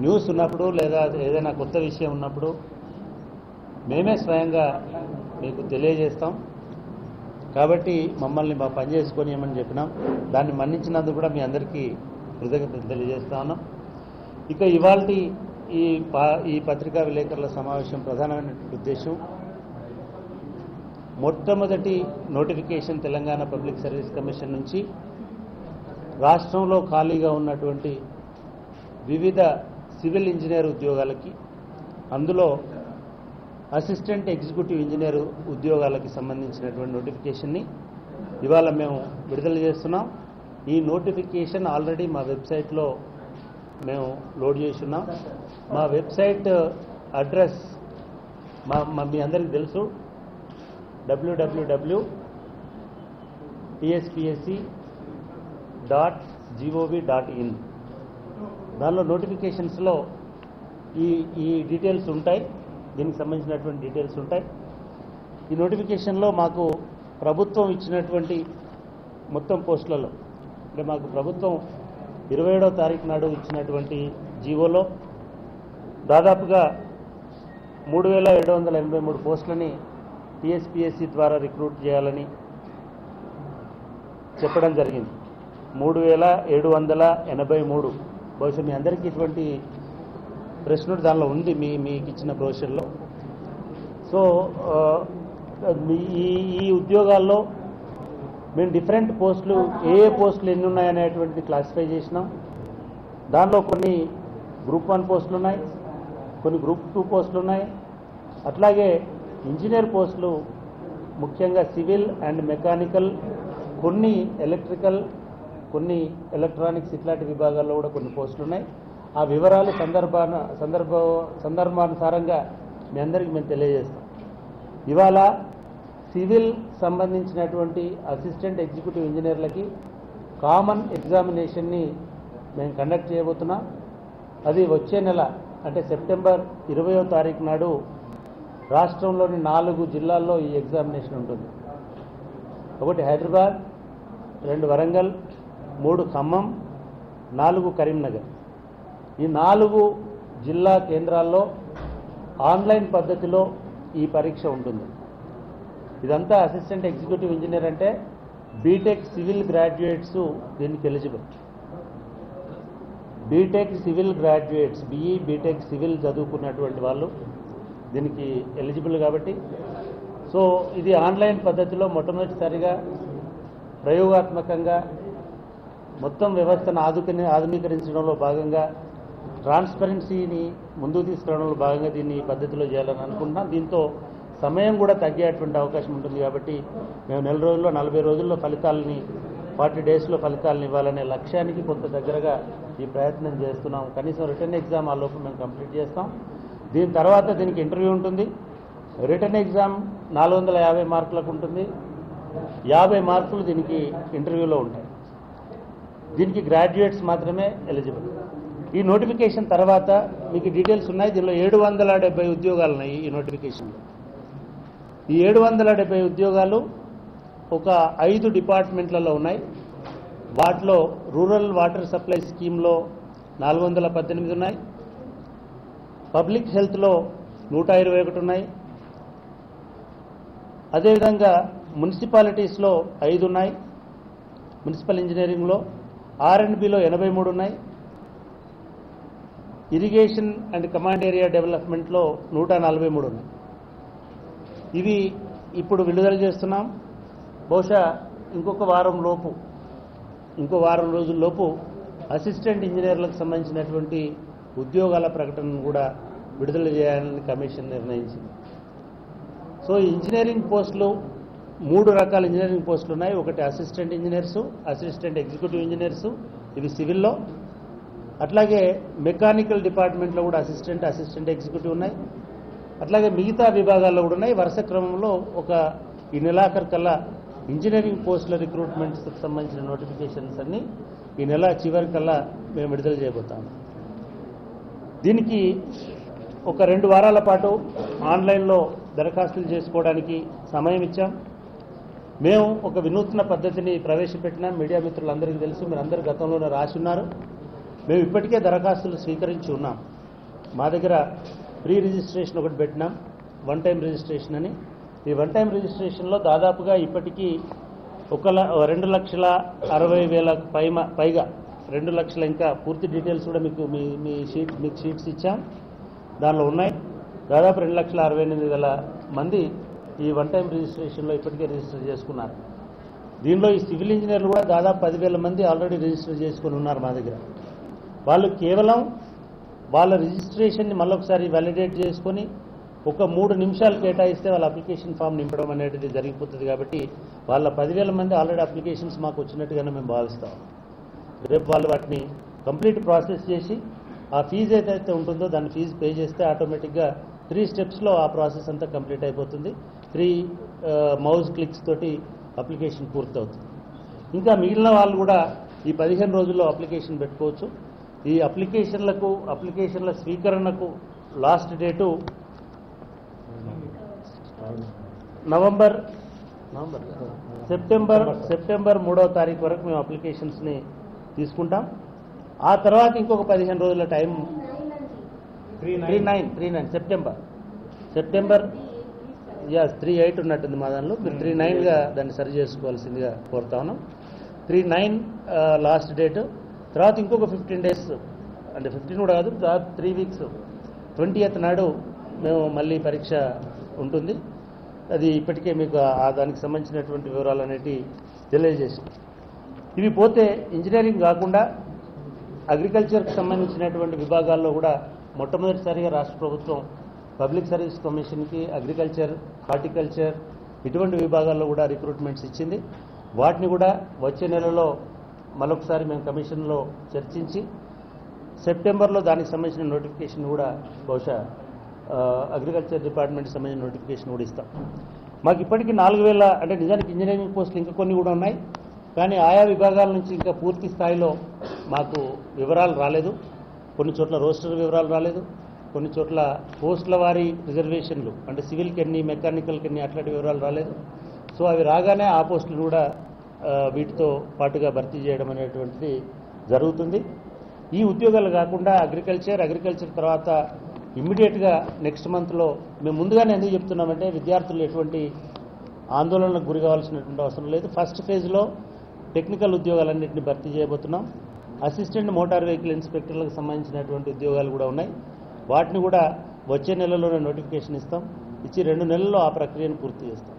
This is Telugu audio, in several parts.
న్యూస్ ఉన్నప్పుడు లేదా ఏదైనా కొత్త విషయం ఉన్నప్పుడు మేమే స్వయంగా మీకు తెలియజేస్తాం. కాబట్టి మమ్మల్ని మా పని చేసుకొని ఏమని చెప్పినాం, దాన్ని మన్నించినందుకు కూడా మీ అందరికీ కృతజ్ఞతలు తెలియజేస్తా ఉన్నాం. ఇక ఇవాల్టి ఈ పత్రికా విలేకరుల సమావేశం ప్రధానమైన ఉద్దేశం మొట్టమొదటి notification Telangana public service commission నుంచి రాష్ట్రంలో ఖాళీగా ఉన్నటువంటి వివిధ సివిల్ ఇంజనీర్ ఉద్యోగాలకి, అందులో అసిస్టెంట్ ఎగ్జిక్యూటివ్ ఇంజనీర్ ఉద్యోగాలకి సంబంధించినటువంటి నోటిఫికేషన్ని ఇవాళ మేము విడుదల చేస్తున్నాం. ఈ నోటిఫికేషన్ ఆల్రెడీ మా వెబ్సైట్లో మేము లోడ్ చేస్తున్నాం. మా వెబ్సైట్ అడ్రస్ మీ అందరికీ తెలుసు, www.tspsc.gov.in. దానిలో నోటిఫికేషన్స్లో ఈ డీటెయిల్స్ ఉంటాయి, దీనికి సంబంధించినటువంటి డీటెయిల్స్ ఉంటాయి. ఈ నోటిఫికేషన్లో మాకు ప్రభుత్వం ఇచ్చినటువంటి మొత్తం పోస్టులలో, అంటే మాకు ప్రభుత్వం 27వ తారీఖు నాడు ఇచ్చినటువంటి జీవోలో దాదాపుగా 3783 పోస్టులని టీఎస్పీఎస్సీ ద్వారా రిక్రూట్ చేయాలని చెప్పడం జరిగింది. 3783. బహుశా మీ అందరికీ ఇటువంటి ప్రశ్న దానిలో ఉంది మీకు ఇచ్చిన బ్రోషర్లో. సో ఈ ఉద్యోగాల్లో మేము డిఫరెంట్ పోస్టులు ఏ పోస్టులు ఎన్ని ఉన్నాయనేటువంటిది క్లాసిఫై చేసినాం. దానిలో కొన్ని గ్రూప్ 1 పోస్టులు ఉన్నాయి, కొన్ని గ్రూప్ 2 పోస్టులు ఉన్నాయి. అట్లాగే ఇంజనీర్ పోస్టులు ముఖ్యంగా సివిల్ అండ్ మెకానికల్, కొన్ని ఎలక్ట్రికల్, కొన్ని ఎలక్ట్రానిక్స్ ఇట్లాంటి విభాగాల్లో కూడా కొన్ని పోస్టులు ఉన్నాయి. ఆ వివరాలు సందర్భానుసారంగా మీ అందరికీ మేము తెలియజేస్తాం. ఇవాళ సివిల్ సంబంధించినటువంటి అసిస్టెంట్ ఎగ్జిక్యూటివ్ ఇంజనీర్లకి కామన్ ఎగ్జామినేషన్ని మేము కండక్ట్ చేయబోతున్నాం. అది వచ్చే నెల, అంటే సెప్టెంబర్ 20వ తారీఖు నాడు రాష్ట్రంలోని 4 జిల్లాల్లో ఈ ఎగ్జామినేషన్ ఉంటుంది. 1 హైదరాబాద్, 2 వరంగల్, 3 ఖమ్మం, 4 కరీంనగర్. ఈ 4 జిల్లా కేంద్రాల్లో ఆన్లైన్ పద్ధతిలో ఈ పరీక్ష ఉంటుంది. ఇదంతా అసిస్టెంట్ ఎగ్జిక్యూటివ్ ఇంజనీర్ అంటే బీటెక్ సివిల్ గ్రాడ్యుయేట్స్ దీనికి eligible. BTech civil graduates, BE BTech civil చదువుకున్నటువంటి వాళ్ళు దీనికి ఎలిజిబుల్. కాబట్టి సో ఇది ఆన్లైన్ పద్ధతిలో మొట్టమొదటిసారిగా ప్రయోగాత్మకంగా మొత్తం వ్యవస్థను ఆధునీకరించడంలో భాగంగా, ట్రాన్స్పరెన్సీని ముందుకు తీసుకురావడంలో భాగంగా దీన్ని ఈ పద్ధతిలో చేయాలని అనుకుంటున్నాం. దీంతో సమయం కూడా తగ్గేటువంటి అవకాశం ఉంటుంది. కాబట్టి మేము 4 రోజుల్లో 40 రోజుల్లో ఫలితాలని, 40 డేస్లో ఫలితాలను ఇవ్వాలనే లక్ష్యానికి కొంత దగ్గరగా ఈ ప్రయత్నం చేస్తున్నాం. కనీసం రిటర్న్ ఎగ్జామ్ ఆ లోపు మేము కంప్లీట్ చేస్తాం. దీని తర్వాత దీనికి ఇంటర్వ్యూ ఉంటుంది. రిటర్న్ ఎగ్జామ్ 450 మార్కులకు ఉంటుంది, 50 మార్కులు దీనికి ఇంటర్వ్యూలో ఉంటాయి. దీనికి గ్రాడ్యుయేట్స్ మాత్రమే ఎలిజిబుల్. ఈ నోటిఫికేషన్ తర్వాత మీకు డీటెయిల్స్ ఉన్నాయి. దీనిలో 770 ఉద్యోగాలు ఉన్నాయి. ఈ నోటిఫికేషన్లో ఈ 770 ఉద్యోగాలు ఒక 5 డిపార్ట్మెంట్లలో ఉన్నాయి. వాటిలో రూరల్ వాటర్ సప్లై స్కీమ్లో 418 ఉన్నాయి, పబ్లిక్ హెల్త్లో 121 ఉన్నాయి, అదేవిధంగా మున్సిపాలిటీస్లో 5 ఉన్నాయి, మున్సిపల్ ఇంజనీరింగ్లో R&Bలో 83 ఉన్నాయి, ఇరిగేషన్ అండ్ కమాండ్ ఏరియా డెవలప్మెంట్లో 143 ఉన్నాయి. ఇవి ఇప్పుడు విడుదల చేస్తున్నాం. బహుశా ఇంకో వారం రోజుల్లోపు అసిస్టెంట్ ఇంజనీర్లకు సంబంధించినటువంటి ఉద్యోగాల ప్రకటనను కూడా విడుదల చేయాలని కమిషన్ నిర్ణయించింది. సో ఇంజనీరింగ్ పోస్టులు 3 రకాల ఇంజనీరింగ్ పోస్టులు ఉన్నాయి. ఒకటి assistant engineers, assistant executive engineers, ఇవి సివిల్లో. అట్లాగే మెకానికల్ డిపార్ట్మెంట్లో కూడా అసిస్టెంట్ ఎగ్జిక్యూటివ్ ఉన్నాయి. అట్లాగే మిగతా విభాగాల్లో కూడా ఉన్నాయి. వరుస క్రమంలో ఈ నెలాఖరు కల్లా ఇంజనీరింగ్ పోస్టుల రిక్రూట్మెంట్స్కి సంబంధించిన నోటిఫికేషన్స్ అన్నీ ఈ నెల చివరి కల్లా మేము విడుదల చేయబోతాము. దీనికి ఒక 2 వారాల పాటు ఆన్లైన్లో దరఖాస్తులు చేసుకోవడానికి సమయం ఇచ్చాం. మేము ఒక వినూత్న పద్ధతిని ప్రవేశపెట్టినాం. మీడియా మిత్రులందరికీ తెలుసు, మీరందరూ గతంలోనే రాసి ఉన్నారు. మేము ఇప్పటికే దరఖాస్తులు స్వీకరించి ఉన్నాం. మా దగ్గర ప్రీ రిజిస్ట్రేషన్ ఒకటి పెట్టినాం, వన్ టైం రిజిస్ట్రేషన్ అని. ఈ వన్ టైం రిజిస్ట్రేషన్లో దాదాపుగా ఇప్పటికీ 2,60,60,000 పైగా 2 లక్షల, ఇంకా పూర్తి డీటెయిల్స్ కూడా మీకు మీకు షీట్స్ ఇచ్చాం, దానిలో ఉన్నాయి. దాదాపు 2,68,000 మంది ఈ వన్ టైం రిజిస్ట్రేషన్లో ఇప్పటికే రిజిస్టర్ చేసుకున్నారు. దీనిలో ఈ సివిల్ ఇంజనీర్లు కూడా దాదాపు 10,000 మంది ఆల్రెడీ రిజిస్టర్ చేసుకుని ఉన్నారు మా దగ్గర. వాళ్ళు కేవలం వాళ్ళ రిజిస్ట్రేషన్ని మళ్ళొకసారి వ్యాలిడేట్ చేసుకొని ఒక 3 నిమిషాలు కేటాయిస్తే వాళ్ళ అప్లికేషన్ ఫామ్ నింపడం అనేది జరిగిపోతుంది. కాబట్టి వాళ్ళ 10,000 మంది ఆల్రెడీ అప్లికేషన్స్ మాకు వచ్చినట్టుగానే మేము భావిస్తాం. రేపు వాళ్ళు వాటిని కంప్లీట్ ప్రాసెస్ చేసి ఆ ఫీజు ఏదైతే ఉంటుందో దాన్ని ఫీజు పే చేస్తే ఆటోమేటిక్గా 3 స్టెప్స్లో ఆ ప్రాసెస్ అంతా కంప్లీట్ అయిపోతుంది. 3 మౌజ్ క్లిక్స్ తోటి అప్లికేషన్ పూర్తవుతుంది. ఇంకా మిగిలిన వాళ్ళు కూడా ఈ 15 రోజుల్లో అప్లికేషన్ పెట్టుకోవచ్చు. ఈ అప్లికేషన్ల స్వీకరణకు లాస్ట్ డేటు సెప్టెంబర్ 3వ తారీఖు వరకు మేము అప్లికేషన్స్ని తీసుకుంటాం. ఆ తర్వాత ఇంకొక 15 రోజుల టైం, 3/9 సెప్టెంబర్ 3/8 ఉన్నట్టుంది మా దానిలో. మీరు 3/9గా దాన్ని సరి చేసుకోవాల్సిందిగా కోరుతా ఉన్నాం. 3/9 లాస్ట్ డేట్. తర్వాత ఇంకొక 15 డేస్, అంటే 15 కూడా కాదు, 3 వీక్స్ 20th నాడు మేము మళ్ళీ పరీక్ష ఉంటుంది. అది ఇప్పటికే మీకు దానికి సంబంధించినటువంటి వివరాలు అనేవి తెలియజేసాం. ఇవి పోతే ఇంజనీరింగ్ కాకుండా అగ్రికల్చర్కి సంబంధించినటువంటి విభాగాల్లో కూడా మొట్టమొదటిసారిగా రాష్ట్ర ప్రభుత్వం పబ్లిక్ సర్వీస్ కమిషన్కి అగ్రికల్చర్, హార్టికల్చర్ ఇటువంటి విభాగాల్లో కూడా రిక్రూట్మెంట్స్ ఇచ్చింది. వాటిని కూడా వచ్చే నెలలో మరొకసారి మేము కమిషన్లో చర్చించి సెప్టెంబర్లో దానికి సంబంధించిన నోటిఫికేషన్ కూడా బహుశా అగ్రికల్చర్ డిపార్ట్మెంట్కి సంబంధించిన నోటిఫికేషన్ కూడా ఇస్తాం. మాకు ఇప్పటికీ 4,000, అంటే నిజానికి ఇంజనీరింగ్ పోస్టులు ఇంకా కొన్ని కూడా ఉన్నాయి, కానీ ఆయా విభాగాల నుంచి ఇంకా పూర్తి స్థాయిలో మాకు వివరాలు రాలేదు. కొన్ని చోట్ల రోస్టర్ వివరాలు రాలేదు, కొన్ని చోట్ల పోస్టుల వారి రిజర్వేషన్లు, అంటే సివిల్కి ఎన్ని, మెకానికల్కి ఎన్ని, అట్లాంటి వివరాలు రాలేదు. సో అవి రాగానే ఆ పోస్టులు కూడా వీటితో పాటుగా భర్తీ చేయడం అనేటువంటిది జరుగుతుంది. ఈ ఉద్యోగాలు కాకుండా అగ్రికల్చర్ తర్వాత ఇమ్మీడియట్గా నెక్స్ట్ మంత్లో మేము ముందుగానే ఎందుకు చెప్తున్నామంటే విద్యార్థులు ఎటువంటి ఆందోళనకు గురి కావాల్సినటువంటి అవసరం లేదు. ఫస్ట్ ఫేజ్లో టెక్నికల్ ఉద్యోగాలన్నింటినీ భర్తీ చేయబోతున్నాం. అసిస్టెంట్ మోటార్ వెహికల్ ఇన్స్పెక్టర్లకు సంబంధించినటువంటి ఉద్యోగాలు కూడా ఉన్నాయి. వాటిని కూడా వచ్చే నెలలోనే నోటిఫికేషన్ ఇస్తాం. ఇచ్చి 2 నెలల్లో ఆ ప్రక్రియను పూర్తి చేస్తాం.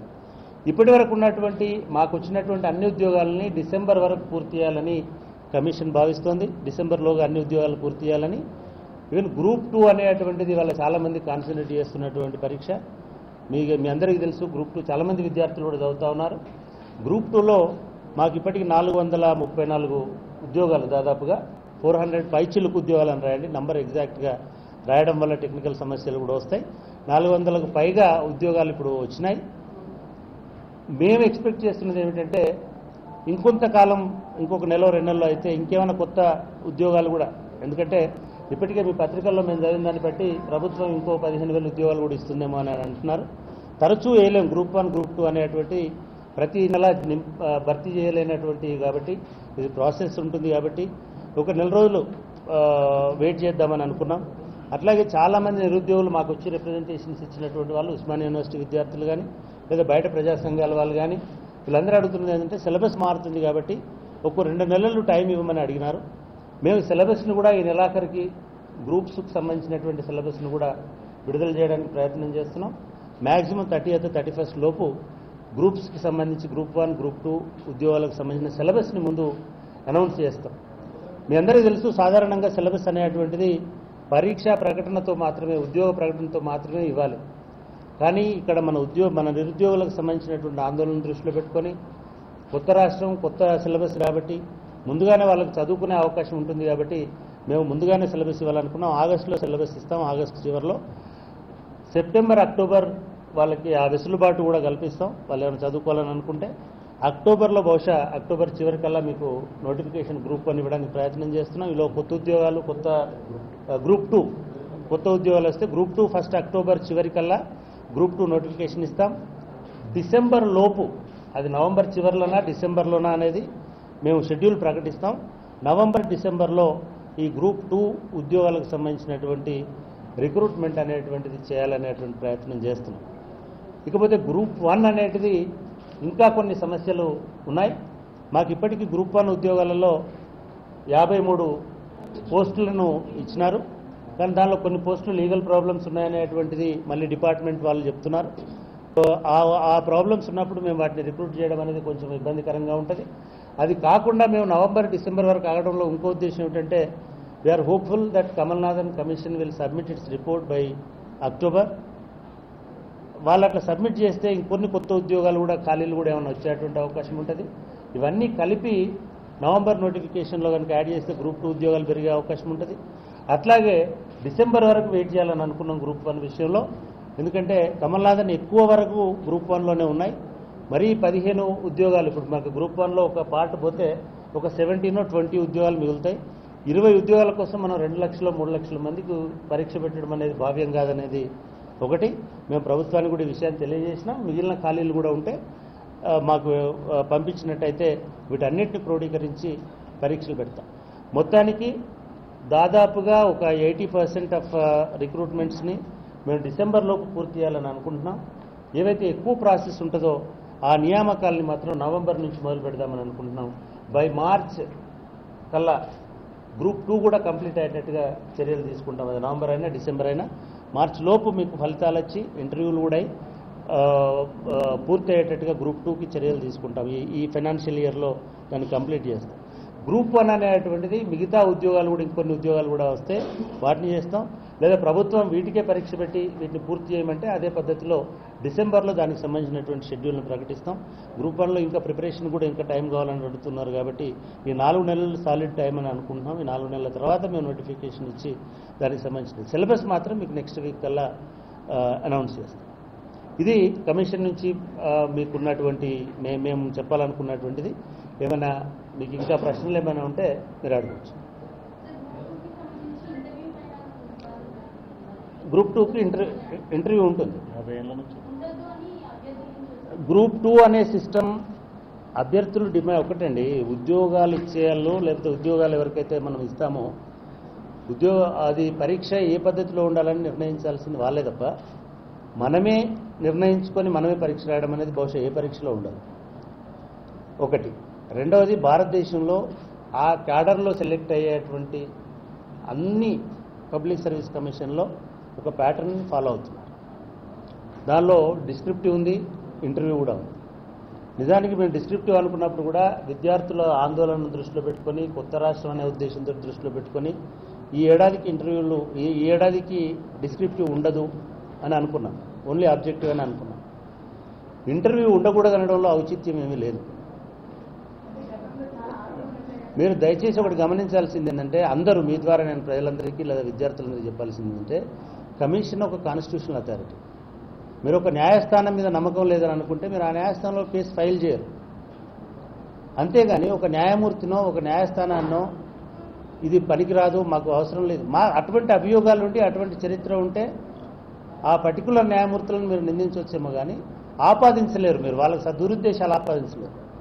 ఇప్పటి వరకు ఉన్నటువంటి మాకు వచ్చినటువంటి అన్ని ఉద్యోగాలని డిసెంబర్ వరకు పూర్తి చేయాలని కమిషన్ భావిస్తోంది. డిసెంబర్లోగా అన్ని ఉద్యోగాలు పూర్తి చేయాలని. ఈవెన్ గ్రూప్ 2 అనేటువంటిది వాళ్ళ చాలామంది కాన్సన్ట్రేట్ చేస్తున్నటువంటి పరీక్ష. మీ అందరికీ తెలుసు, గ్రూప్ 2 చాలామంది విద్యార్థులు కూడా చదువుతూ ఉన్నారు. గ్రూప్ 2లో మాకు ఇప్పటికీ 434 ఉద్యోగాలు, దాదాపుగా 400 పైచిలుకు ఉద్యోగాలు అని రాయండి. నంబర్ ఎగ్జాక్ట్గా రాయడం వల్ల టెక్నికల్ సమస్యలు కూడా వస్తాయి. 400కు పైగా ఉద్యోగాలు ఇప్పుడు వచ్చినాయి. మేము ఎక్స్పెక్ట్ చేస్తున్నది ఏమిటంటే ఇంకొంతకాలం, ఇంకొక నెల 2 నెలలు అయితే ఇంకేమైనా కొత్త ఉద్యోగాలు కూడా, ఎందుకంటే ఇప్పటికే మీ పత్రికల్లో మేము చదివిన దాన్ని బట్టి ప్రభుత్వం ఇంకో 15,000 ఉద్యోగాలు కూడా ఇస్తుందేమో అని అంటున్నారు. తరచూ వేయలేం, గ్రూప్ 1, గ్రూప్ 2 అనేటువంటి ప్రతి నెల భర్తీ చేయలేనటువంటి, కాబట్టి ఇది ప్రాసెస్ ఉంటుంది. కాబట్టి ఒక నెల రోజులు వెయిట్ చేద్దామని అనుకున్నాం. అట్లాగే చాలామంది నిరుద్యోగులు మాకు వచ్చి రిప్రజెంటేషన్స్ ఇచ్చినటువంటి వాళ్ళు, ఉస్మానియా యూనివర్సిటీ విద్యార్థులు కానీ, లేదా బయట ప్రజా సంఘాల వాళ్ళు కానీ, వీళ్ళందరూ అడుగుతున్నది ఏంటంటే సిలబస్ మారుతుంది కాబట్టి ఒక 2 నెలలు టైం ఇవ్వమని అడిగినారు. మేము సిలబస్ను కూడా ఈ నెలాఖరికి గ్రూప్స్కి సంబంధించినటువంటి సిలబస్ను కూడా విడుదల చేయడానికి ప్రయత్నం చేస్తున్నాం. మ్యాక్సిమం 30th, 31st లోపు గ్రూప్స్కి సంబంధించి గ్రూప్ 1, గ్రూప్ 2 ఉద్యోగాలకు సంబంధించిన సిలబస్ని ముందు అనౌన్స్ చేస్తాం. మీ అందరికీ తెలుసు, సాధారణంగా సిలబస్ అనేటువంటిది పరీక్షా ప్రకటనతో మాత్రమే, ఉద్యోగ ప్రకటనతో మాత్రమే ఇవ్వాలి. కానీ ఇక్కడ మన నిరుద్యోగులకు సంబంధించినటువంటి ఆందోళన దృష్టిలో పెట్టుకొని కొత్త రాష్ట్రం, కొత్త సిలబస్ కాబట్టి ముందుగానే వాళ్ళకి చదువుకునే అవకాశం ఉంటుంది. కాబట్టి మేము ముందుగానే సిలబస్ ఇవ్వాలనుకున్నాం. ఆగస్టులో సిలబస్ ఇస్తాం, ఆగస్టు చివరిలో. సెప్టెంబర్, అక్టోబర్ వాళ్ళకి ఆ వెసులుబాటు కూడా కల్పిస్తాం. వాళ్ళు ఏమైనా చదువుకోవాలని అనుకుంటే అక్టోబర్లో, బహుశా అక్టోబర్ చివరికల్లా మీకు నోటిఫికేషన్ గ్రూప్ 1 ఇవ్వడానికి ప్రయత్నం చేస్తున్నాం. ఇలా కొత్త ఉద్యోగాలు, గ్రూప్ 2 కొత్త ఉద్యోగాలు వస్తే గ్రూప్ 2 ఫస్ట్ అక్టోబర్ చివరికల్లా గ్రూప్ 2 నోటిఫికేషన్ ఇస్తాం. డిసెంబర్ లోపు, అది నవంబర్ చివరిలోనా డిసెంబర్లోనా అనేది మేము షెడ్యూల్ ప్రకటిస్తాం. నవంబర్, డిసెంబర్లో ఈ గ్రూప్ 2 ఉద్యోగాలకు సంబంధించినటువంటి రిక్రూట్మెంట్ అనేటువంటిది చేయాలనేటువంటి ప్రయత్నం చేస్తున్నాం. ఇకపోతే గ్రూప్ 1 అనేటిది ఇంకా కొన్ని సమస్యలు ఉన్నాయి. మాకు ఇప్పటికీ గ్రూప్ 1 ఉద్యోగాలలో 53 పోస్టులను ఇచ్చినారు. కానీ దానిలో కొన్ని పోస్టులు లీగల్ ప్రాబ్లమ్స్ ఉన్నాయనేటువంటిది మళ్ళీ డిపార్ట్మెంట్ వాళ్ళు చెప్తున్నారు. సో ఆ ప్రాబ్లమ్స్ ఉన్నప్పుడు మేము వాటిని రిక్రూట్ చేయడం అనేది కొంచెం ఇబ్బందికరంగా ఉంటుంది. అది కాకుండా మేము నవంబర్, డిసెంబర్ వరకు ఆగడంలో ఇంకో ఉద్దేశం ఏమిటంటే we are hopeful that Kamalnathan commission will submit its report by October. వాళ్ళు అట్లా సబ్మిట్ చేస్తే ఇంకొన్ని కొత్త ఉద్యోగాలు కూడా, ఖాళీలు కూడా ఏమైనా వచ్చేటువంటి అవకాశం ఉంటుంది. ఇవన్నీ కలిపి నవంబర్ నోటిఫికేషన్లో కనుక యాడ్ చేస్తే గ్రూప్ 2 ఉద్యోగాలు పెరిగే అవకాశం ఉంటుంది. అట్లాగే డిసెంబర్ వరకు వెయిట్ చేయాలని అనుకున్నాం గ్రూప్ 1 విషయంలో. ఎందుకంటే కమల్నాథన్ ఎక్కువ వరకు గ్రూప్ 1లోనే ఉన్నాయి. మరీ 15 ఉద్యోగాలు ఇప్పుడు మాకు గ్రూప్ 1లో ఒక పార్ట్ పోతే ఒక 17-20 ఉద్యోగాలు మిగులుతాయి. 20 ఉద్యోగాల కోసం మనం 2 లక్షలు 3 లక్షల మందికి పరీక్ష పెట్టడం అనేది భావ్యం కాదనేది ఒకటి. మేము ప్రభుత్వానికి కూడా ఈ విషయాన్ని తెలియజేసినాం. మిగిలిన ఖాళీలు కూడా ఉంటే మాకు పంపించినట్టయితే వీటన్నిటిని క్రోడీకరించి పరీక్షలు పెడతాం. మొత్తానికి దాదాపుగా ఒక 80% ఆఫ్ రిక్రూట్మెంట్స్ని మేము డిసెంబర్లోపు పూర్తి చేయాలని అనుకుంటున్నాం. ఏవైతే ఎక్కువ ప్రాసెస్ ఉంటుందో ఆ నియామకాలని మాత్రం నవంబర్ నుంచి మొదలు పెడదామని అనుకుంటున్నాం. బై మార్చ్ కల్లా గ్రూప్ 2 కూడా కంప్లీట్ అయ్యేటట్టుగా చర్యలు తీసుకుంటాం. అది నవంబర్ అయినా డిసెంబర్ అయినా మార్చ్ లోపు మీకు ఫలితాలు వచ్చి ఇంటర్వ్యూలు కూడా పూర్తి అయ్యేటట్టుగా గ్రూప్ 2కి చర్యలు తీసుకుంటాం. ఈ ఫైనాన్షియల్ ఇయర్లో దాన్ని కంప్లీట్ చేస్తాం. గ్రూప్ 1 అనేటువంటిది మిగతా ఉద్యోగాలు కూడా, ఇంకొన్ని ఉద్యోగాలు కూడా వస్తే వాటిని చేస్తాం. లేదా ప్రభుత్వం వీటికే పరీక్ష పెట్టి వీటిని పూర్తి చేయమంటే అదే పద్ధతిలో డిసెంబర్లో దానికి సంబంధించినటువంటి షెడ్యూల్ని ప్రకటిస్తాం. గ్రూప్ 1లో ఇంకా ప్రిపరేషన్ కూడా ఇంకా టైం కావాలని అడుగుతున్నారు. కాబట్టి ఈ 4 నెలలు సాలిడ్ టైం అని అనుకుంటున్నాం. ఈ 4 నెలల తర్వాత మేము నోటిఫికేషన్ ఇచ్చి దానికి సంబంధించిన సిలబస్ మాత్రం మీకు నెక్స్ట్ వీక్ కల్లా అనౌన్స్ చేస్తాం. ఇది కమిషన్ నుంచి మీకున్నటువంటి మేము చెప్పాలనుకున్నటువంటిది. ఏమైనా మీకు ఇంకా ప్రశ్నలు ఏమైనా ఉంటే మీరు అడగవచ్చు. గ్రూప్ 2కి ఇంటర్వ్యూ ఉంటుంది. గ్రూప్ 2 అనే సిస్టమ్ అభ్యర్థులు డిమాండ్ ఒకటండి. ఉద్యోగాలు ఇచ్చేయాలో లేకపోతే ఉద్యోగాలు ఎవరికైతే మనం ఇస్తామో అది పరీక్ష ఏ పద్ధతిలో ఉండాలని నిర్ణయించాల్సింది వాళ్ళే తప్ప మనమే నిర్ణయించుకొని మనమే పరీక్ష రాయడం అనేది బహుశా ఏ పరీక్షలో ఉండదు. ఒకటి. రెండవది, భారతదేశంలో ఆ క్యాడర్లో సెలెక్ట్ అయ్యేటువంటి అన్ని పబ్లిక్ సర్వీస్ కమిషన్లో ఒక ప్యాటర్న్ని ఫాలో అవుతున్నారు. దానిలో డిస్క్రిప్టివ్ ఉంది, ఇంటర్వ్యూ కూడా ఉంది. నిజానికి మేము డిస్క్రిప్టివ్ అనుకున్నప్పుడు కూడా విద్యార్థుల ఆందోళనను దృష్టిలో పెట్టుకొని, కొత్త రాష్ట్రం అనే ఉద్దేశంతో దృష్టిలో పెట్టుకొని ఈ ఏడాదికి ఇంటర్వ్యూలు, ఈ ఏడాదికి డిస్క్రిప్టివ్ ఉండదు అని అనుకున్నాం. ఓన్లీ ఆబ్జెక్టివ్ అని అనుకున్నాం. ఇంటర్వ్యూ ఉండకూడదు అనడంలో ఔచిత్యం ఏమీ లేదు. మీరు దయచేసి ఒకటి గమనించాల్సింది ఏంటంటే, అందరూ మీ ద్వారా నేను ప్రజలందరికీ లేదా విద్యార్థులందరికీ చెప్పాల్సింది ఏంటంటే, కమిషన్ ఒక కాన్స్టిట్యూషనల్ అథారిటీ. మీరు ఒక న్యాయస్థానం మీద నమ్మకం లేదని అనుకుంటే మీరు ఆ న్యాయస్థానంలో కేసు ఫైల్ చేయరు. అంతేగాని ఒక న్యాయమూర్తినో ఒక న్యాయస్థానాన్నో ఇది పనికిరాదు, మాకు అవసరం లేదు, అటువంటి అభియోగాలు ఉండి అటువంటి చరిత్ర ఉంటే ఆ పర్టికులర్ న్యాయమూర్తులను మీరు నిందించవచ్చేమో కానీ ఆపాదించలేరు. మీరు వాళ్ళకి దురుద్దేశాలు ఆపాదించలేరు.